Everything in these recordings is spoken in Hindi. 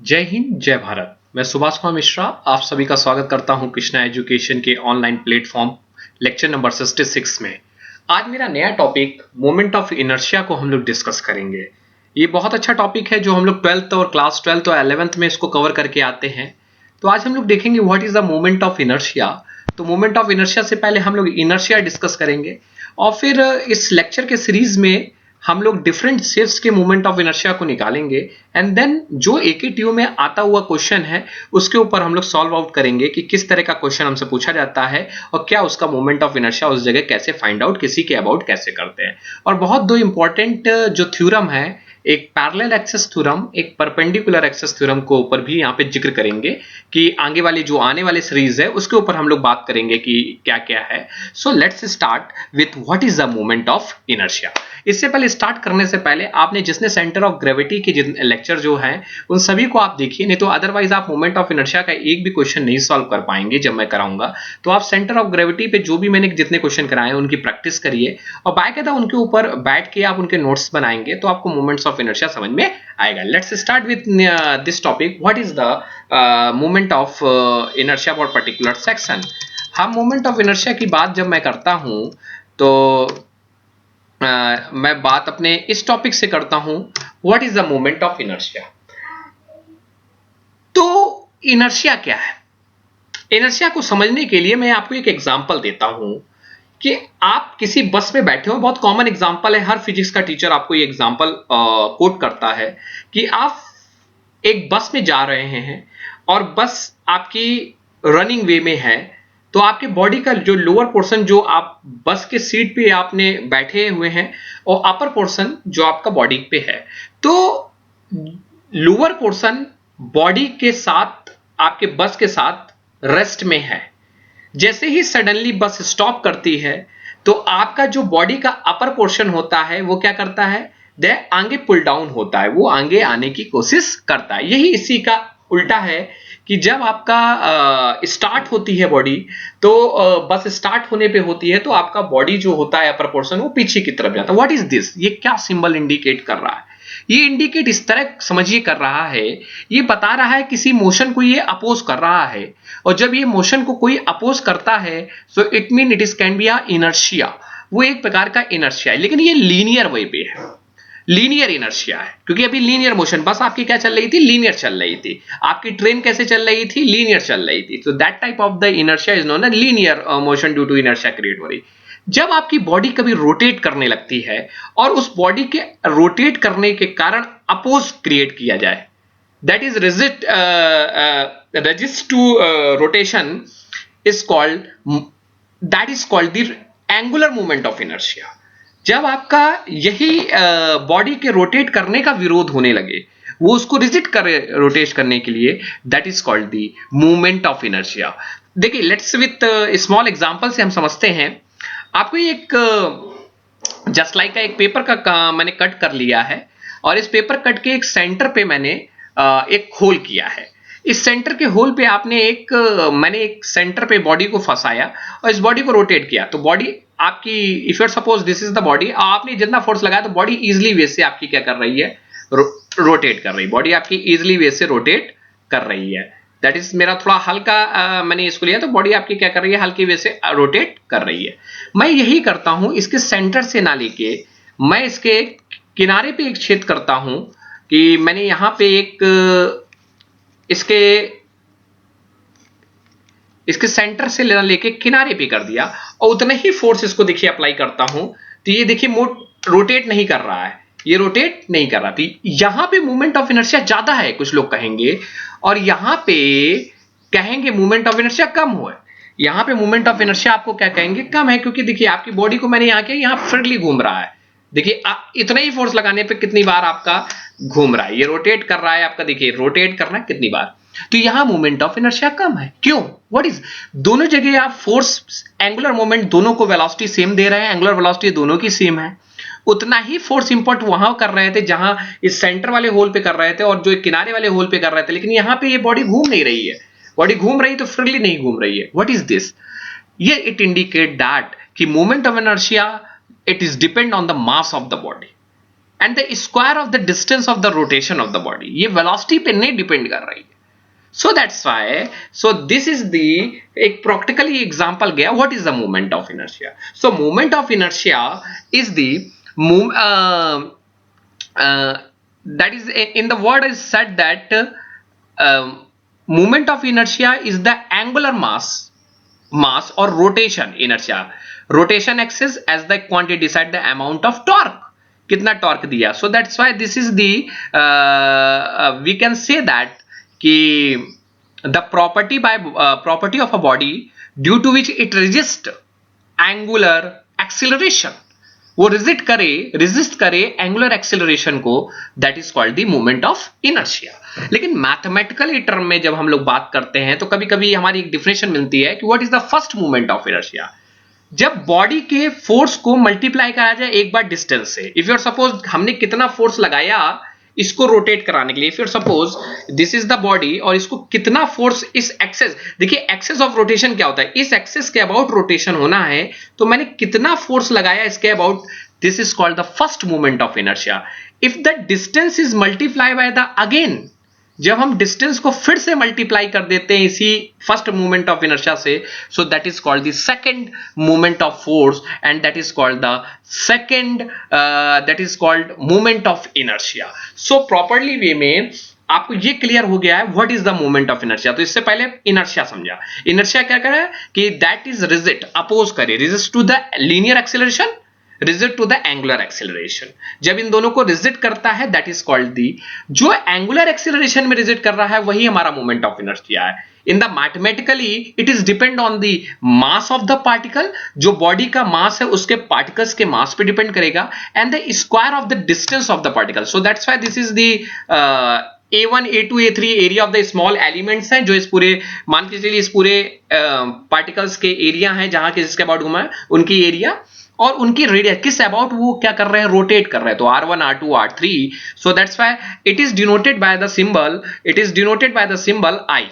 जय हिंद जय भारत। मैं सुभाष कुमार मिश्रा आप सभी का स्वागत करता हूं कृष्णा एजुकेशन के ऑनलाइन प्लेटफॉर्म लेक्चर नंबर 66 में। आज मेरा नया टॉपिक मोमेंट ऑफ इनर्शिया को हम लोग डिस्कस करेंगे। ये बहुत अच्छा टॉपिक है जो हम लोग 12th और क्लास 12th और 11th में इसको कवर करके आते हैं। तो आज हम लोग देखेंगे what is the moment of inertia. तो मोमेंट ऑफ इनर्शिया से पहले हम लोग इनर्शिया डिस्कस करेंगे और फिर इस लेक्चर के सीरीज में हम लोग डिफरेंट शेप्स के मोमेंट ऑफ इनर्शिया को निकालेंगे एंड देन जो एकेटीयू में आता हुआ क्वेश्चन है उसके ऊपर हम लोग सॉल्व आउट करेंगे कि किस तरह का क्वेश्चन हमसे पूछा जाता है और क्या उसका मोमेंट ऑफ इनर्शिया उस जगह कैसे फाइंड आउट किसी के अबाउट कैसे करते हैं। और बहुत दो इंपॉर्टेंट जो थ्योरम है, एक पैरेलल एक्सेस थ्योरम एक परपेंडिकुलर एक्सेस थ्योरम को ऊपर भी यहाँ पे जिक्र करेंगे कि आगे वाली जो आने वाले सीरीज है उसके ऊपर हम लोग बात करेंगे कि क्या क्या है। So let's start with what is the moment of inertia. इससे पहले स्टार्ट करने से पहले आपने जिसने सेंटर ऑफ ग्रेविटी के लेक्चर जो है उन सभी को आप देखिए, नहीं तो अदरवाइज आप मोमेंट ऑफ इनर्शिया का एक भी क्वेश्चन नहीं सॉल्व कर पाएंगे जब मैं कराऊंगा। तो आप सेंटर ऑफ ग्रेविटी पे जो भी मैंने जितने क्वेश्चन कराए उनकी प्रैक्टिस करिए और बाकायदा उनके ऊपर बैठ के आप उनके नोट्स बनाएंगे तो आपको मोमेंट्स ऑफ इनर्शिया समझ में आएगा। Let's start with this topic what is the moment of inertia for particular section. हम मोमेंट ऑफ इनर्शिया की बात जब मैं करता हूं तो मैं बात अपने इस टॉपिक से करता हूं what is the moment of inertia. तो इनर्शिया क्या है? इनर्शिया को समझने के लिए मैं आपको एक एग्जांपल देता हूं कि आप किसी बस में बैठे हो। बहुत कॉमन एग्जांपल है, हर फिजिक्स का टीचर आपको ये एग्जांपल कोट करता है कि आप एक बस में जा रहे हैं और बस आपकी रनिंग वे में है तो आपके बॉडी का जो लोअर पोर्शन जो आप बस के सीट पे आपने बैठे हुए हैं और अपर पोर्शन जो आपका बॉडी पे है, तो लोअर पोर्शन बॉडी के साथ आपके बस के साथ रेस्ट में है। जैसे ही सडनली बस स्टॉप करती है तो आपका जो बॉडी का अपर पोर्शन होता है वो क्या करता है, दे आगे पुल डाउन होता है, वो आगे आने की कोशिश करता है। यही इसी का उल्टा है कि जब आपका स्टार्ट होती है बॉडी तो बस स्टार्ट होने पे होती है तो आपका बॉडी जो होता है अपर पोर्शन वो पीछे की तरफ जाता है। What is this? ये क्या सिंबल इंडिकेट कर रहा है? ये इंडिकेट इस तरह समझिए कर रहा है, ये बता रहा है किसी मोशन को ये अपोज कर रहा है और जब ये मोशन को कोई अपोज करता है so it mean it is can be a inertia. वो एक प्रकार का इनर्शिया है लेकिन ये लीनियर वे पे है, लीनियर इनर्शिया है क्योंकि अभी लीनियर मोशन बस आपकी क्या चल रही थी, लीनियर चल रही थी। आपकी ट्रेन कैसे चल रही थी, लीनियर चल रही थी। So that type of the inertia is known as linear motion due to inertia create हो रही। जब आपकी बॉडी कभी रोटेट करने लगती है और उस बॉडी के रोटेट करने के कारण अपोज क्रिएट किया जाए, that is resist to rotation is called, that is called the angular movement of inertia. जब आपका यही बॉडी के रोटेट करने का विरोध होने लगे, वो उसको रिजिट करे रोटेट करने के लिए, that is called the movement of inertia. देखिए लेट्स विथ स्मॉल एग्जांपल से हम समझते हैं। आपको एक जस्ट लाइक का एक पेपर का मैंने कट कर लिया है और इस पेपर कट के एक सेंटर पे मैंने एक होल किया है। इस सेंटर के होल पे मैंने एक सेंटर पे बॉडी को फंसाया और इस बॉडी को रोटेट किया तो बॉडी आपकी, if you suppose this is the body, आपने जितना फोर्स लगाया तो बॉडी इजिली वे से आपकी क्या कर रही है, रोटेट कर रही है। बॉडी आपकी इजिली वे से रोटेट कर रही है। दैट इज मेरा थोड़ा हल्का मैंने इसको लिया तो बॉडी आपकी क्या कर रही है, हल्की वे से रोटेट कर रही है। मैं यही करता हूं, इसके सेंटर से ना लेके मैं इसके किनारे पे एक छेद करता हूं कि मैंने यहां पे इसके सेंटर से लेके किनारे पे कर दिया और उतना ही फोर्स इसको देखिए अप्लाई करता हूं तो ये देखिए रोटेट नहीं कर रहा है, ये रोटेट नहीं कर रहा थी। यहां पे मूवमेंट ऑफ इनर्शिया ज्यादा है कुछ लोग कहेंगे और यहां पे कहेंगे मूवमेंट ऑफ इनर्शिया कम हुआ है। यहां पे मूवमेंट ऑफ इनर्शिया आपको क्या कहेंगे, कम है, क्योंकि देखिए आपकी बॉडी को मैंने यहां फ्रीली घूम रहा है। देखिए इतना ही फोर्स लगाने पे कितनी बार आपका घूम रहा है, ये रोटेट कर रहा है आपका, देखिए रोटेट करना है कितनी बार। तो यहां मूवमेंट ऑफ इनर्शिया कम है। क्यों? व्हाट इज, दोनों जगह आप फोर्स एंगुलर मोमेंट दोनों को वेलोसिटी सेम दे रहे हैं, एंगुलर वेलोसिटी दोनों की सेम है। उतना ही फोर्स इंपॉर्ट वहां कर रहे थे जहां इस सेंटर वाले होल पे कर रहे थे और जो किनारे वाले होल पे कर रहे थे, लेकिन यहां पे ये बॉडी घूम नहीं रही है। बॉडी घूम रही तो फ्रीली नहीं घूम रही है। What is this? ये इट इंडिकेट दैट कि movement of inertia it is depend on the mass of the body. And the square of the distance of the rotation of the body. ये वेलोसिटी पे नहीं डिपेंड कर रही है। So that's why, so this is the एक practically example गया what is the moment of inertia. So moment of inertia is the that is in the word is said that moment of inertia is the angular mass or rotation inertia, rotation axis as the quantity decide the amount of torque, कितना टॉर्क दिया. So that's why this is the we can say that कि the property of a body due to which it resist angular acceleration, वो resist करे angular acceleration को, that is called the moment of inertia. लेकिन मैथमेटिकली टर्म में जब हम लोग बात करते हैं तो कभी कभी हमारी एक डिफिनेशन मिलती है कि what is the first movement of inertia. जब बॉडी के फोर्स को मल्टीप्लाई करा जाए एक बार डिस्टेंस से. इफ यूर सपोज हमने कितना फोर्स लगाया इसको रोटेट कराने के लिए, if your suppose this is the body और इसको कितना फोर्स इस एक्सेस, देखिए एक्सेस ऑफ रोटेशन क्या होता है, इस एक्सेस के अबाउट रोटेशन होना है तो मैंने कितना फोर्स लगाया इसके about, this is called the first movement of inertia. If the distance is multiply by the again, जब हम डिस्टेंस को फिर से मल्टीप्लाई कर देते हैं इसी फर्स्ट मूवमेंट ऑफ इनर्शिया से, so that is called the second movement of force and that is called the second that is called movement of inertia. So properly way में आपको ये क्लियर हो गया है what is the movement of inertia. तो इससे पहले इनर्शिया समझा. इनर्शिया क्या करे कि दैट इज रिजिट, अपोज करे, resist to the linear acceleration, rigid to the angular acceleration. जब इन दोनों को रिजिट करता है दैट इज कॉल्ड दी, जो एंगुलर एक्सेलरेशन में रिजिट कर रहा है वही हमारा मोमेंट ऑफ इनर्शिया है. In the mathematically it is depend on the mass of the particle, जो बॉडी का मास है उसके पार्टिकल्स के मास पे डिपेंड करेगा, and the square of the distance of the particle. So that's why this is the A1, A2, A3 area of the small elements हैं जो इस पूरे, मान के चलिए इस पूरे पार्टिकल्स के एरिया हैं जहां के जिसके अबाउट घुमा है उनकी एरिया, और उनकी रेडियस किस अबाउट वो क्या कर रहे हैं, रोटेट कर रहे हैं. तो R1, R2, R3. So that's why it is denoted by the symbol, it is denoted by the symbol I.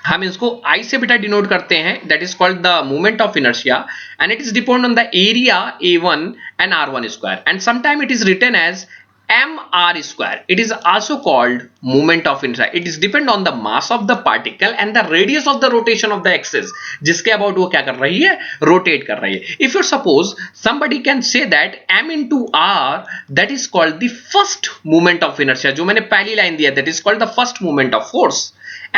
हम इसको I से बेटा डिनोट करते हैं, that is called the movement of inertia, and it is depend on the area A1 and R1 square, and sometime it is written as mr square. It is also called moment of inertia. It is depend on the mass of the particle and the radius of the rotation of the axis, जिसके about वो क्या कर रही है, rotate कर रही है. If you suppose somebody can say that m into r, that is called the first moment of inertia. जो मैंने पहली लाइन दिया, that is called the first moment of force,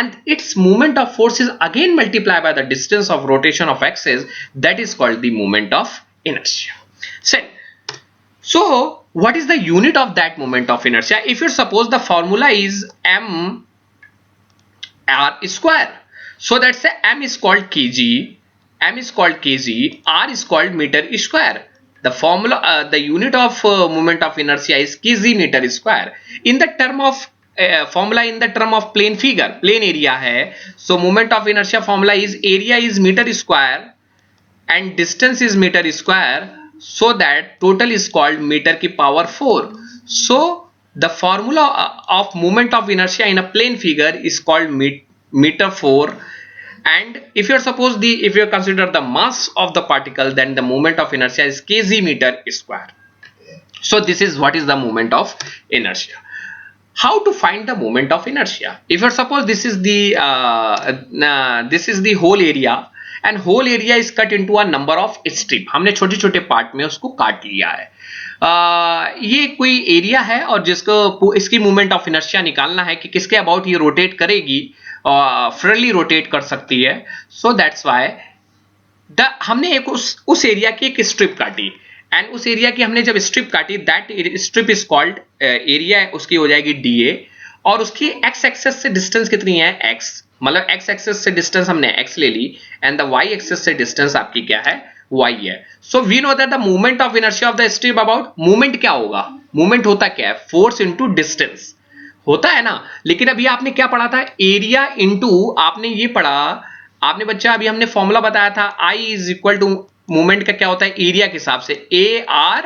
and its moment of force is again multiplied by the distance of rotation of axis, that is called the moment of inertia. So what is the unit of that moment of inertia? If you suppose the formula is m r square, so that's m is called kg, r is called meter square. The formula, the unit of moment of inertia is kg meter square. In the term of formula, in the term of plane figure, plane area है, so moment of inertia formula is area is meter square and distance is meter square, so that total is called meter की power 4. So the formula of moment of inertia in a plane figure is called meter 4. And if you suppose if you consider the mass of the particle, then the moment of inertia is kg meter square. So this is what is the moment of inertia. How to find the moment of inertia? If you suppose this is the whole area, and whole area is cut into a number of strip. हमने छोटे छोटे पार्ट में उसको काट लिया है. ये कोई एरिया है और जिसको इसकी मूवमेंट ऑफ इनर्शिया निकालना है कि किसके अबाउट ये रोटेट करेगी, फ्रीली रोटेट कर सकती है. सो दैट्स व्हाई हमने एक उस एरिया की एक स्ट्रिप काटी, एंड उस एरिया की हमने जब स्ट्रिप काटी, that strip is called area, उसकी हो जाएगी dA, और उसकी एक्स एक्सेस से डिस्टेंस कितनी है, x, मतलब एक्स एक्सेस से डिस्टेंस हमने x ले ली, एंड द y एक्सेस से डिस्टेंस आपकी क्या है, y है. So we know that the movement of inertia of the strip about, movement क्या होगा, मूवमेंट होता क्या है, फोर्स इनटू डिस्टेंस होता है ना. लेकिन अभी आपने क्या पढ़ा था, एरिया इनटू, आपने ये पढ़ा, आपने बच्चा अभी हमने फॉर्मूला बताया था, I is equal to movement का क्या होता है, एरिया के हिसाब से AR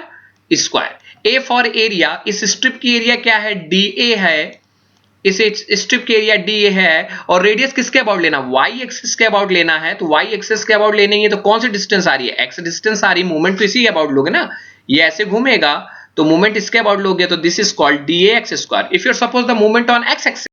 square. A for area, इस स्ट्रिप की एरिया क्या है, dA है, इस स्ट्रिप के एरिया dA है, और रेडियस किसके अबाउट लेना, y एक्सिस के अबाउट लेना है. तो y एक्सिस के अबाउट लेने तो कौन सी डिस्टेंस आ रही है, x डिस्टेंस आ रही है, मूवमेंट तो इसी के अबाउट लोगे ना. ये ऐसे घूमेगा तो मूवमेंट इसके अबाउट लोगे तो this is called D A x square. If you suppose the movement on x axis